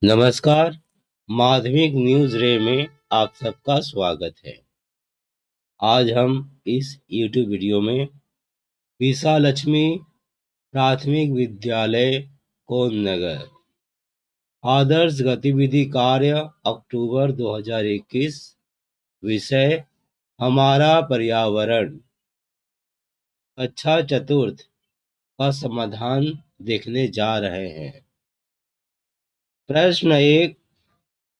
नमस्कार। माध्यमिक न्यूज रे में आप सबका स्वागत है। आज हम इस YouTube वीडियो में विशा लक्ष्मी प्राथमिक विद्यालय कोन्नगर आदर्श गतिविधि कार्य अक्टूबर 2021 विषय हमारा पर्यावरण कक्षा चतुर्थ का समाधान देखने जा रहे हैं। प्रश्न 1,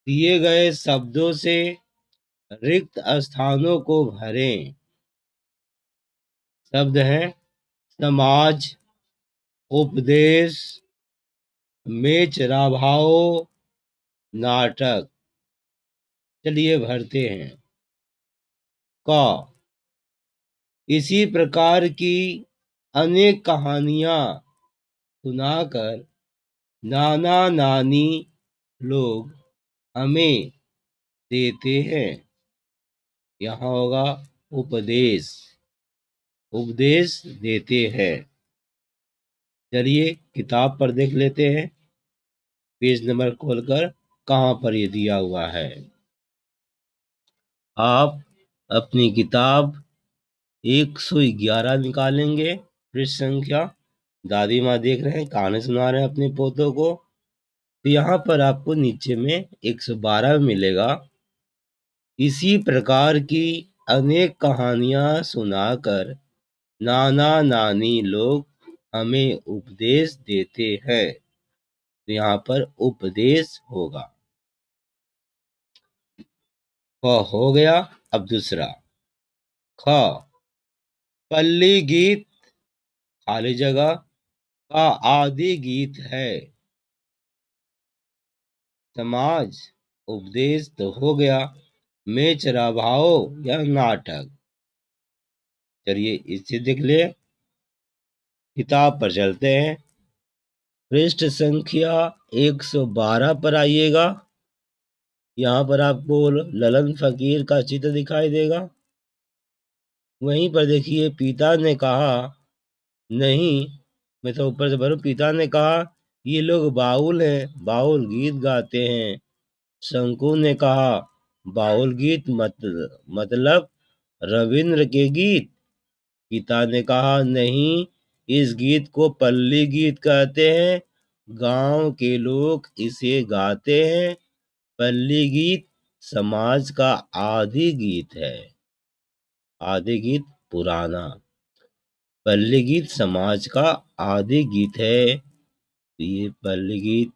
दिए गए शब्दों से रिक्त स्थानों को भरें। शब्द हैं समाज, उपदेश, मेच राभाओ, नाटक। चलिए भरते हैं। क, इसी प्रकार की अनेक कहानियां सुनाकर नाना नानी लोग हमें देते हैं। यहाँ होगा उपदेश, उपदेश देते हैं। चलिए किताब पर देख लेते हैं। पेज नंबर खोलकर कहाँ पर ये दिया हुआ है। आप अपनी किताब 111 निकालेंगे, पृष्ठ संख्या। दादी माँ देख रहे हैं, कहानी सुना रहे हैं अपने पोतों को। तो यहाँ पर आपको नीचे में 112 मिलेगा। इसी प्रकार की अनेक कहानियां सुनाकर नाना नानी लोग हमें उपदेश देते हैं। तो यहाँ पर उपदेश होगा। क हो गया। अब दूसरा ख, पल्ली गीत खाली जगह का आदि गीत है। समाज, उपदेश तो हो गया, मेच राभाओ या नाटक। चलिए इसे देख ले। किताब पर चलते हैं। पृष्ठ संख्या 112 पर आइएगा। यहाँ पर आपको ललन फकीर का चित्र दिखाई देगा। वहीं पर देखिए, पिता ने कहा नहीं, मैं तो ऊपर से भरूं। पिता ने कहा ये लोग बाउल हैं, बाउल गीत गाते हैं। शंकु ने कहा बाउल गीत मतलब रविंद्र के गीत। पिता ने कहा नहीं, इस गीत को पल्ली गीत कहते हैं, गांव के लोग इसे गाते हैं। पल्ली गीत समाज का आदि गीत है। आदि गीत पुराना, पल्ली गीत समाज का आदि गीत है। तो ये पल्ली गीत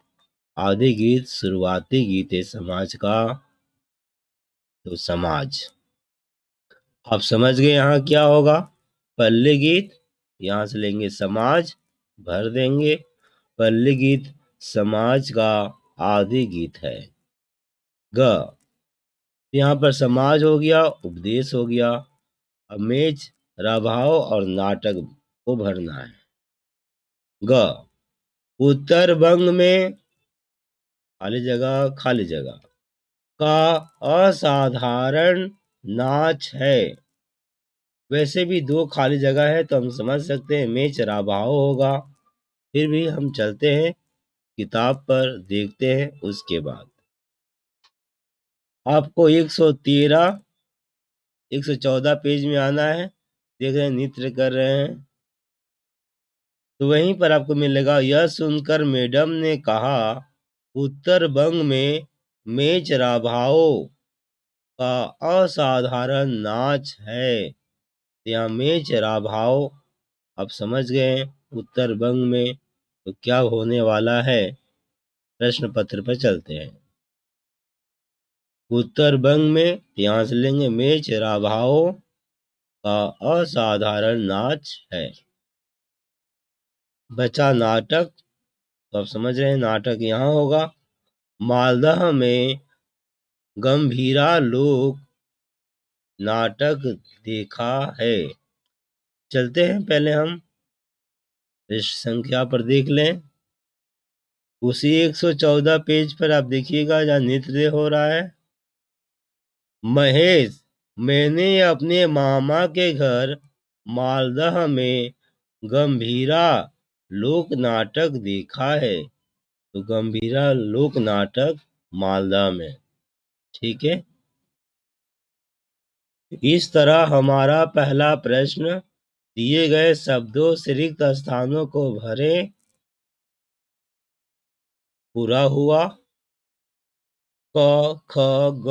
आदि गीत शुरुआती गीत है समाज का। तो समाज, आप समझ गए यहाँ क्या होगा। पल्ली गीत, यहाँ से लेंगे समाज, भर देंगे। पल्ली गीत समाज का आदि गीत है। ग, यहाँ पर समाज हो गया, उपदेश हो गया। अब मेच राभाव और नाटक को भरना है। ग, उत्तर बंग में खाली जगह का असाधारण नाच है। वैसे भी दो खाली जगह है तो हम समझ सकते हैं मेच राभाव होगा। फिर भी हम चलते हैं किताब पर, देखते हैं उसके बाद। आपको 113 114 पेज में आना है। देख रहे हैं नृत्य कर रहे हैं, तो वहीं पर आपको मिलेगा। यह सुनकर मैडम ने कहा उत्तर बंग में मेच राभाओ का असाधारण नाच है। यहाँ मेच राभाओ आप समझ गए उत्तर बंग में तो क्या होने वाला है। प्रश्न पत्र पर चलते हैं। उत्तर बंग में यहाँ से लेंगे मेच राभाओ का असाधारण नाच है। बचा नाटक, तो आप समझ रहे हैं नाटक यहाँ होगा। मालदह में गंभीरा लोक नाटक देखा है। चलते हैं, पहले हम पृष्ठ संख्या पर देख लें। उसी 114 पेज पर आप देखिएगा जहाँ नृत्य हो रहा है। महेश, मैंने अपने मामा के घर मालदह में गंभीरा लोक नाटक देखा है। तो गंभीरा लोक नाटक मालदा में। ठीक है, इस तरह हमारा पहला प्रश्न दिए गए शब्दों से रिक्त स्थानों को भरें पूरा हुआ। क ख ग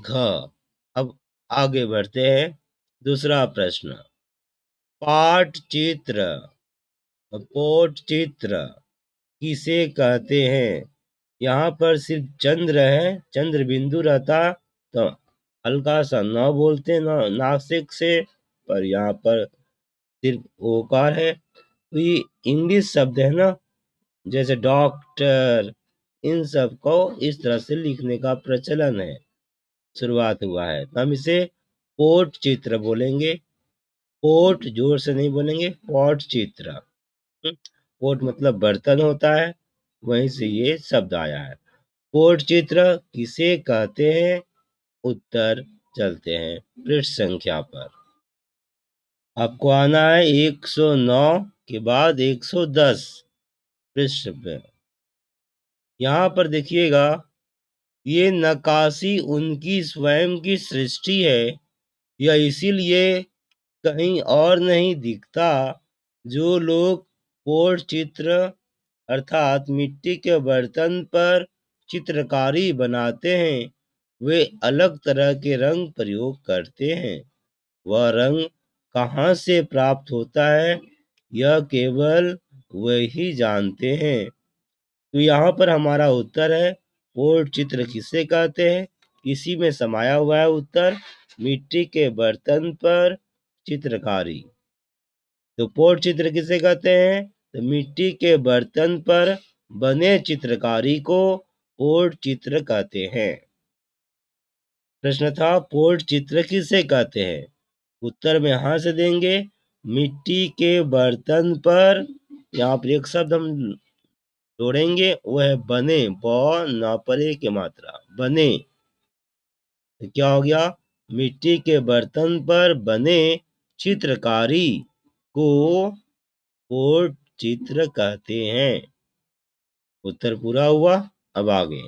घ। अब आगे बढ़ते हैं। दूसरा प्रश्न, पाटचित्र पोटचित्र किसे कहते हैं? यहाँ पर सिर्फ चंद्र है, चंद्र बिंदु रहता तो हल्का सा न बोलते न नासिक से, पर यहाँ पर सिर्फ ओकार है। तो ये इंग्लिश शब्द है ना, जैसे डॉक्टर, इन सब को इस तरह से लिखने का प्रचलन है, शुरुआत हुआ है। तो हम इसे पोट चित्र बोलेंगे। पोट जोर से नहीं बोलेंगे, पोट चित्र। पोट मतलब बर्तन होता है, वहीं से ये शब्द आया है। पोट चित्र किसे कहते हैं? उत्तर चलते हैं पृष्ठ संख्या पर। आपको आना है 109 के बाद 110 पृष्ठ पे। यहाँ पर देखिएगा, ये नक्काशी उनकी स्वयं की सृष्टि है, यह इसीलिए कहीं और नहीं दिखता। जो लोग पोट चित्र अर्थात मिट्टी के बर्तन पर चित्रकारी बनाते हैं, वे अलग तरह के रंग प्रयोग करते हैं। वह रंग कहाँ से प्राप्त होता है, यह केवल वही जानते हैं। तो यहाँ पर हमारा उत्तर है, पोट चित्र किसे कहते हैं? इसी में समाया हुआ है उत्तर, मिट्टी के बर्तन पर चित्रकारी। तो पोट चित्र किसे कहते हैं? तो मिट्टी के बर्तन पर बने चित्रकारी को पोट चित्र कहते हैं। प्रश्न था, पोट चित्र किसे कहते हैं? उत्तर में हाँ से देंगे, मिट्टी के बर्तन पर। यहाँ पर एक शब्द हम जोड़ेंगे, वो है बने, ब न परे के मात्रा, बने। तो क्या हो गया? मिट्टी के बर्तन पर बने चित्रकारी को पोट चित्र कहते हैं। उत्तर पूरा हुआ। अब आगे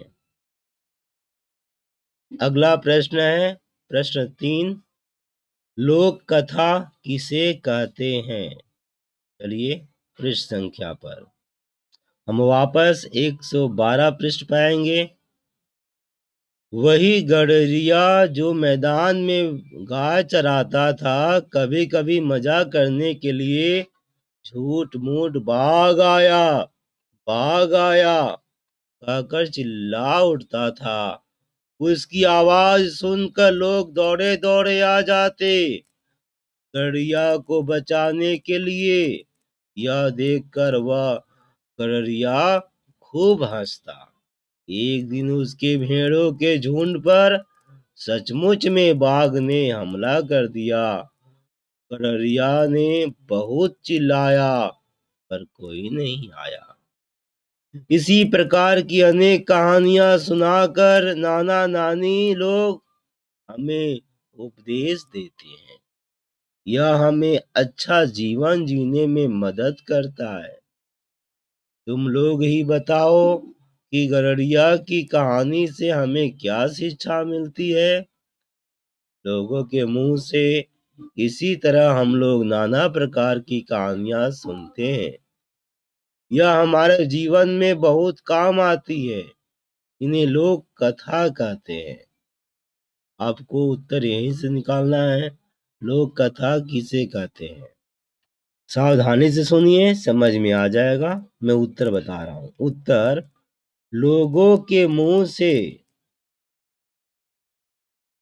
अगला प्रश्न है, प्रश्न 3, लोक कथा किसे कहते हैं? चलिए पृष्ठ संख्या पर हम वापस 112 पृष्ठ पाएंगे। वही गडरिया जो मैदान में गाय चराता था, कभी कभी मजा करने के लिए झूठ मूठ बाघ आया कहकर चिल्ला उठता था। उसकी आवाज सुनकर लोग दौड़े दौड़े आ जाते गडरिया को बचाने के लिए। यह देखकर वह गडरिया खूब हंसता। एक दिन उसके भेड़ों के झुंड पर सचमुच में बाघ ने हमला कर दिया। गडरिया ने बहुत चिल्लाया, पर कोई नहीं आया। इसी प्रकार की अनेक कहानियां सुनाकर नाना नानी लोग हमें उपदेश देते हैं। यह हमें अच्छा जीवन जीने में मदद करता है। तुम लोग ही बताओ कि गडरिया की कहानी से हमें क्या शिक्षा मिलती है? लोगों के मुंह से इसी तरह हम लोग नाना प्रकार की कहानियां सुनते हैं। यह हमारे जीवन में बहुत काम आती है। इन्हें लोग कथा कहते हैं। आपको उत्तर यहीं से निकालना है, लोक कथा किसे कहते हैं। सावधानी से सुनिए, समझ में आ जाएगा। मैं उत्तर बता रहा हूं। उत्तर, लोगों के मुंह से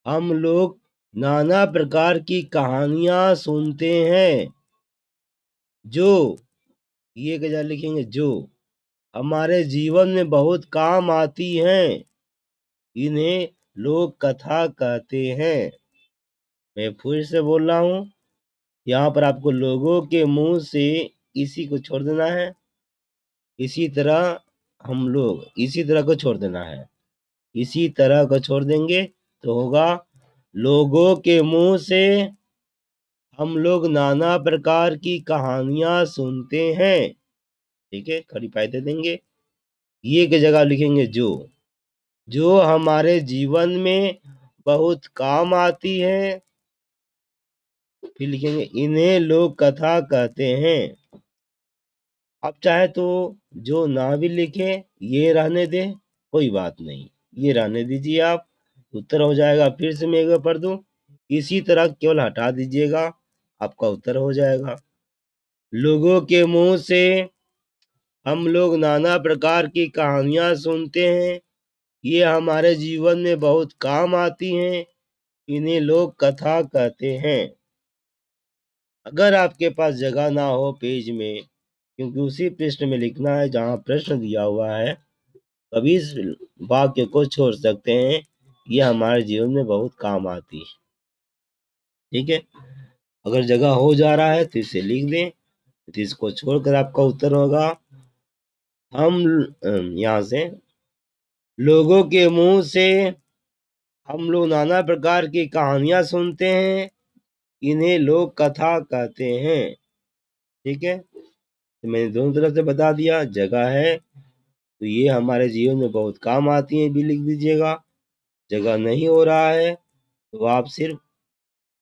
हम लोग नाना प्रकार की कहानियां सुनते हैं, जो ये गजा लिखेंगे, जो हमारे जीवन में बहुत काम आती हैं। इन्हें लोग कथा कहते हैं। मैं फिर से बोल रहा हूं, यहाँ पर आपको लोगों के मुंह से इसी को छोड़ देना है, इसी तरह हम लोग, इसी तरह को छोड़ देना है। इसी तरह को छोड़ देंगे तो होगा, लोगों के मुंह से हम लोग नाना प्रकार की कहानियां सुनते हैं। ठीक है, खड़ी पाई दे देंगे। ये की जगह लिखेंगे जो हमारे जीवन में बहुत काम आती है। फिर लिखेंगे इन्हें लोक कथा कहते हैं। अब चाहे तो जो ना भी लिखे ये रहने दे, कोई बात नहीं, ये रहने दीजिए आप, उत्तर हो जाएगा। फिर से मैं एक बार पढ़ दूं, इसी तरह केवल हटा दीजिएगा, आपका उत्तर हो जाएगा। लोगों के मुंह से हम लोग नाना प्रकार की कहानियां सुनते हैं, ये हमारे जीवन में बहुत काम आती हैं, इन्हें लोग कथा कहते हैं। अगर आपके पास जगह ना हो पेज में, क्योंकि उसी पृष्ठ में लिखना है जहाँ प्रश्न दिया हुआ है, कभी इस वाक्य को छोड़ सकते हैं, ये हमारे जीवन में बहुत काम आती है। ठीक है, अगर जगह हो जा रहा है तो इसे लिख दें, तो इसको छोड़कर आपका उत्तर होगा हम यहाँ से लोगों के मुंह से हम लोग नाना प्रकार की कहानियां सुनते हैं, इन्हें लोग कथा कहते हैं। ठीक है, तो मैंने दोनों तरफ से बता दिया। जगह है तो ये हमारे जीवन में बहुत काम आती है भी लिख दीजिएगा। जगह नहीं हो रहा है तो आप सिर्फ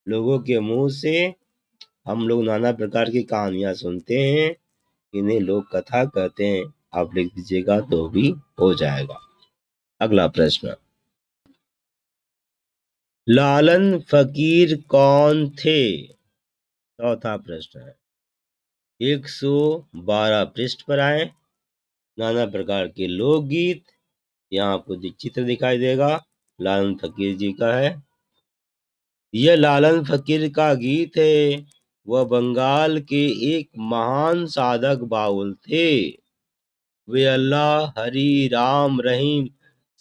लोगों के मुंह से हम लोग नाना प्रकार की कहानियां सुनते हैं, इन्हें लोग कथा कहते हैं, आप लिख दीजिएगा तो भी हो जाएगा। अगला प्रश्न, लालन फकीर कौन थे? चौथा प्रश्न है। 112 पृष्ठ पर आए। नाना प्रकार के लोकगीत, यहाँ आपको चित्र दिखाई देगा, लालन फकीर जी का है। यह लालन फकीर का गीत है। वह बंगाल के एक महान साधक बाउल थे। वे अल्लाह, हरि, राम, रहीम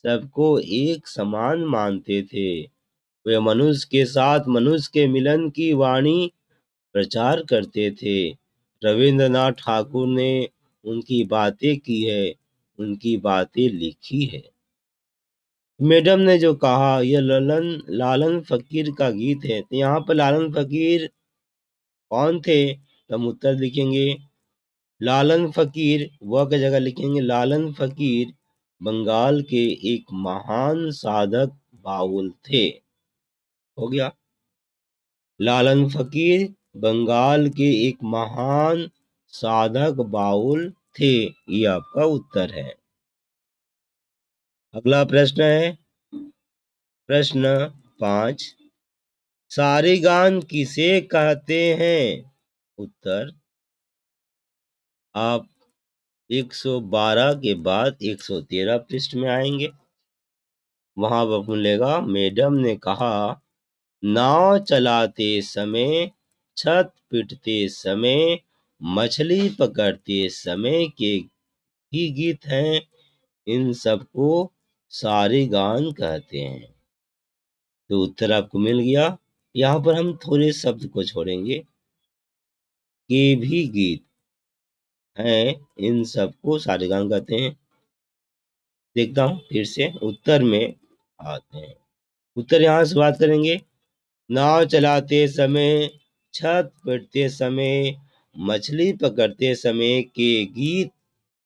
सबको एक समान मानते थे। वे मनुष्य के साथ मनुष्य के मिलन की वाणी प्रचार करते थे। रविंद्रनाथ ठाकुर ने उनकी बातें की है, उनकी बातें लिखी है। मैडम ने जो कहा यह लालन फकीर का गीत है, तो यहाँ पर लालन फकीर कौन थे? तो हम उत्तर लिखेंगे लालन फकीर, वह की जगह लिखेंगे लालन फकीर बंगाल के एक महान साधक बाउल थे। हो गया, लालन फकीर बंगाल के एक महान साधक बाउल थे, ये आपका उत्तर है। अगला प्रश्न है प्रश्न 5, सारेगान किसे कहते हैं? उत्तर आप 112 के बाद 113 पृष्ठ में आएंगे, वहां पर मिलेगा मैडम ने कहा नाव चलाते समय, छत पीटते समय, मछली पकड़ते समय के ही गीत हैं, इन सबको सारेगान कहते हैं। तो उत्तर आपको मिल गया। यहाँ पर हम थोड़े शब्द को छोड़ेंगे, के भी गीत हैं, इन सबको सारेगान कहते हैं। देखता हूँ फिर से उत्तर में आते हैं। उत्तर यहाँ से बात करेंगे, नाव चलाते समय, छत पीटते समय, मछली पकड़ते समय के गीत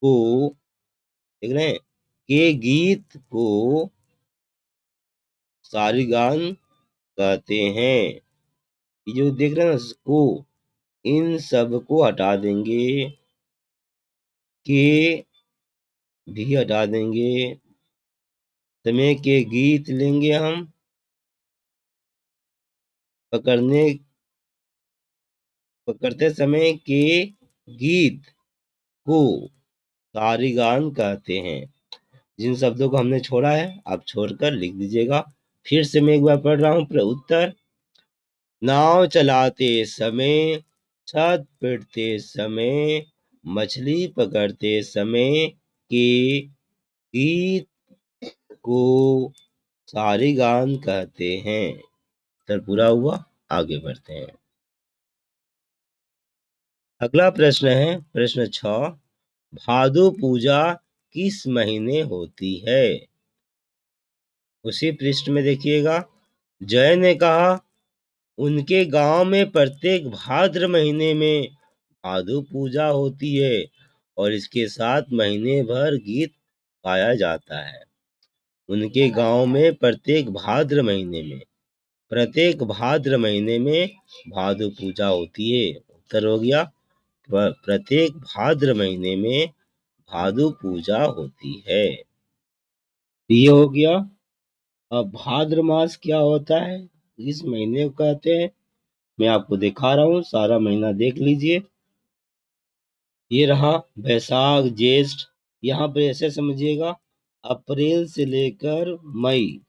को, देख रहे हैं, के गीत को सारेगान कहते हैं। ये जो देख रहे हैं ना को, इन सब को हटा देंगे, के भी हटा देंगे, समय के गीत लेंगे हम, पकड़ते समय के गीत को सारेगान कहते हैं। जिन शब्दों को हमने छोड़ा है आप छोड़कर लिख दीजिएगा। फिर से मैं एक बार पढ़ रहा हूँ उत्तर, नाव चलाते समय, छत पीटते समय, मछली पकड़ते समय के गीत को सारेगान कहते हैं। उत्तर पूरा हुआ, आगे बढ़ते हैं। अगला प्रश्न है प्रश्न 6, भादु पूजा किस महीने होती है? उसी पृष्ठ में देखिएगा, जय ने कहा उनके गांव में प्रत्येक भाद्र महीने में भादु पूजा होती है और इसके साथ महीने भर गीत गाया जाता है। उनके गांव में प्रत्येक भाद्र महीने में भादु पूजा होती है। उत्तर हो गया प्रत्येक भाद्र महीने में भादु पूजा होती है। ये हो गया। अब भाद्र मास क्या होता है, इस महीने को कहते हैं। मैं आपको दिखा रहा हूँ, सारा महीना देख लीजिए। ये रहा बैसाख ज्येष्ठ, यहाँ पर ऐसे समझिएगा अप्रैल से लेकर मई,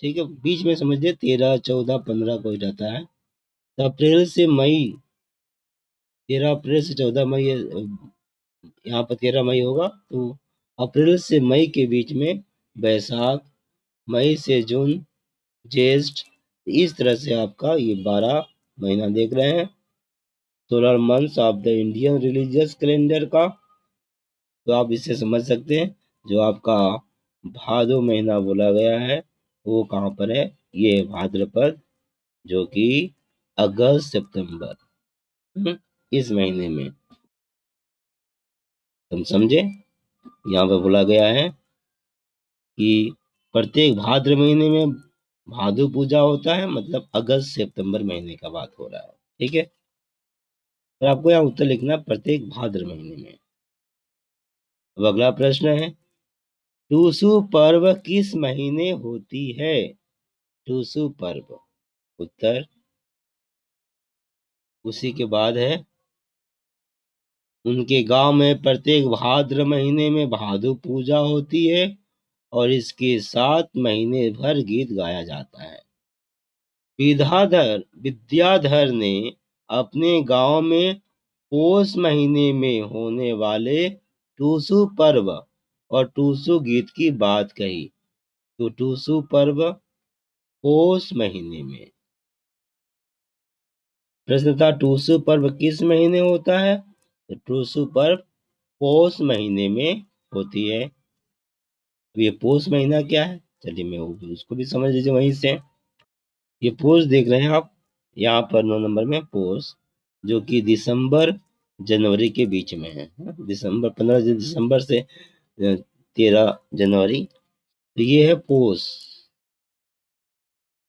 ठीक है, बीच में समझिए 13 14 15 कोई रहता है, तो अप्रैल से मई, 13 अप्रैल से 14 मई, यहाँ पर 13 मई होगा, तो अप्रैल से मई के बीच में बैसाख, मई से जून ज्येष्ठ, इस तरह से आपका ये 12 महीना देख रहे हैं, 16 months of the Indian religious calendar का। तो आप इससे समझ सकते हैं जो आपका भादो महीना बोला गया है वो कहाँ पर है, ये है भाद्रपद, जो कि अगस्त सितंबर, इस महीने में। तुम समझे, यहाँ पर बोला गया है कि प्रत्येक भाद्र महीने में भादु पूजा होता है, मतलब अगस्त सितंबर महीने का बात हो रहा है, ठीक है। तो आपको यहाँ उत्तर लिखना प्रत्येक भाद्र महीने में। अब अगला प्रश्न है, टूसू पर्व किस महीने होती है? टूसू पर्व, उत्तर उसी के बाद है, उनके गांव में प्रत्येक भाद्र महीने में भादु पूजा होती है और इसके 7 महीने भर गीत गाया जाता है। विद्याधर ने अपने गांव में पौष महीने में होने वाले टूसू पर्व और टूसू गीत की बात कही। तो टूसू पर्व पौष महीने में, प्रश्न था टूसू पर्व किस महीने होता है, तो टूसू पर्व पौष महीने में होती है। अब ये पौष महीना क्या है, चलिए मैं उसको भी समझ लीजिए वहीं से। ये पौष देख रहे हैं आप, यहाँ पर 9 नंबर में पौष, जो कि दिसंबर जनवरी के बीच में है, दिसंबर 15 दिसंबर से 13 जनवरी, तो ये है पौष।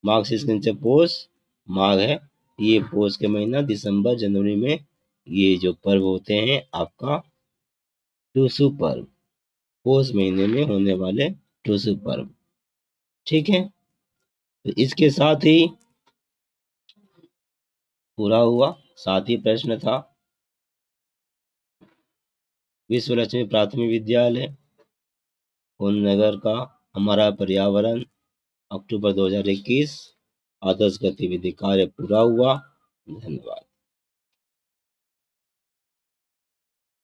माघ से इसके नीचे पौष, माघ है, ये पौष के महीना दिसंबर जनवरी में ये जो पर्व होते हैं आपका टूसू पर्व, पौष महीने में होने वाले टूसू पर्व, ठीक है। तो इसके साथ ही पूरा हुआ, साथ ही प्रश्न था विश्व लक्ष्मी प्राथमिक विद्यालय कौन नगर का हमारा पर्यावरण, अक्टूबर 2021, आदर्श गतिविधि कार्य पूरा हुआ। धन्यवाद।